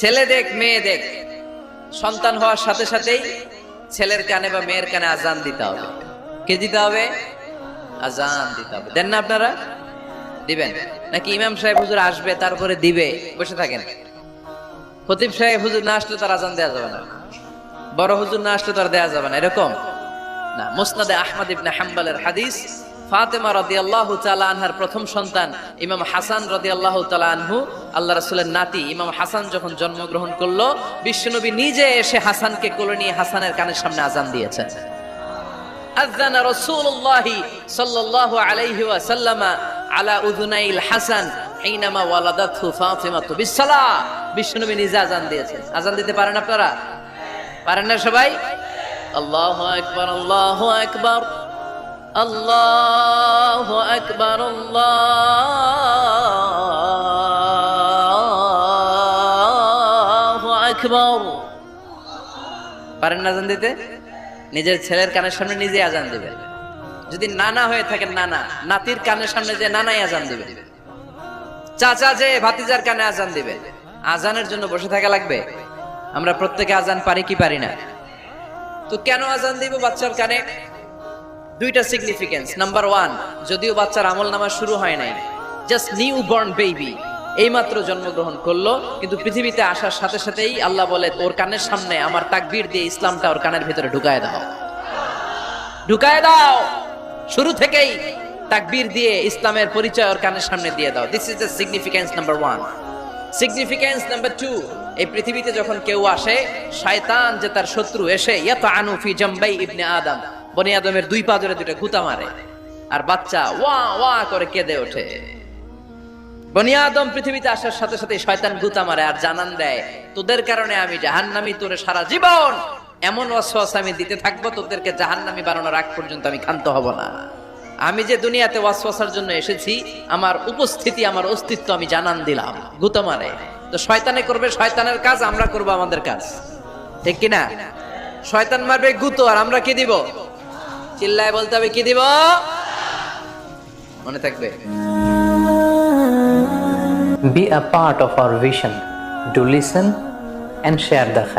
ছেলে দেখ মেয়ে দেখ, সন্তান হওয়ার সাথে সাথেই ছেলের কানে বা মেয়ের কানে আজান দিতে হবে। কে দিতে হবে? আজান দিতে হবে। দেন না আপনারা? দিবেন নাকি ইমাম সাহেব হুজুর আসবে তারপরে দিবে বসে থাকেন? খতিব সাহেব হুজুর না আসলে তার আজান দেওয়া যাবে না, বড় হুজুর না আসলে তার দেওয়া যাবে না, এরকম না। মুসনাদে আহমদ ইবনে হাম্বলের হাদিস, ফাতেমা রাদিয়াল্লাহু তাআলা আনহার প্রথম সন্তান ইমাম হাসান রাদিয়াল্লাহু তাআলা আনহু, আল্লাহ রাসূলের নাতি ইমাম হাসান যখন জন্মগ্রহণ করলো, বিশ্বনবী নিজে এসে হাসানকে কোলে নিয়ে হাসানের কানের সামনে আজান দিয়েছেন। আযানা রাসূলুল্লাহ সাল্লাল্লাহু আলাইহি ওয়াসাল্লাম আলা উযুনাইল হাসান হিনামা ওয়ালাদাতহু ফাতিমাতু বিসসালাহ। বিশ্বনবী নিজে আজান দিয়েছেন। আজান দিতে পারেন আপনারা? পারেন না সবাই? আল্লাহু আকবার, আল্লাহু আকবার, আল্লাহু আকবার, আল্লাহু আকবার। পারেন না আজান দিতে? নিজের ছেলের কানের সামনে নিজে আজান দিবে। যদি নানা হয়ে থাকেন, নানা নাতির কানের সামনে যে নানাই আজান দিবে, চাচা যে ভাতিজার কানে আজান দিবে। আজানের জন্য বসে থাকা লাগবে? আমরা প্রত্যেকে আজান পারি কি পারি না? তো কেন আজান দিব বাচ্চার কানে? দুইটা সিগনিফিকেন্স। নাম্বার ওয়ান, যদিও বাচ্চার আমল নামা শুরু হয় নাই, জাস্ট নিউ বর্ন বেবি, এইমাত্র জন্মগ্রহণ করলো, কিন্তু পৃথিবীতে আসার সাথে সাথেই আল্লাহ বলে ওর কানের সামনে আমার তাকবীর দিয়ে ইসলামটা ওর কানের ভিতরে ঢুকায় দাও, ঢুকায় দাও। শুরু থেকেই তাকবীর দিয়ে ইসলামের পরিচয় ওর কানের সামনে দিয়ে দাও। This is the significance number one. Significance number two, এই পৃথিবীতে যখন কেউ আসে, শয়তান যে তার শত্রু এসে ইয়াতাআনু ফি জামবাই ইবনে আদম, বনি আদমের দুই পা ধরে দুটো গুতা মারে, আর বাচ্চা ওয়া ওয়া করে কেঁদে ওঠে। বনি আদম পৃথিবীতে আসার সাথে সাথে শয়তান গুতা মারে আর জানান দেয়, তোদের কারণে আমি জাহান্নামী, তোরে সারা জীবন এমন ওয়াসওয়াসা আমি দিতে থাকবো, তোদেরকে জাহান্নামী বানানোর আগ পর্যন্ত আমি ক্ষান্ত হব না। আমি যে দুনিয়াতে ওয়াসওয়াসার জন্য এসেছি, আমার উপস্থিতি, আমার অস্তিত্ব আমি জানান দিলাম। গুতা মারে তো শয়তানে করবে শয়তানের কাজ, আমরা করব আমাদের কাজ, ঠিক কি না? শয়তান মারবে গুতো, আর আমরা কি দিব? চিল্লায় বলতে হবে কি দিব? মনে থাকবে। Be a part of our vision. Do listen and share the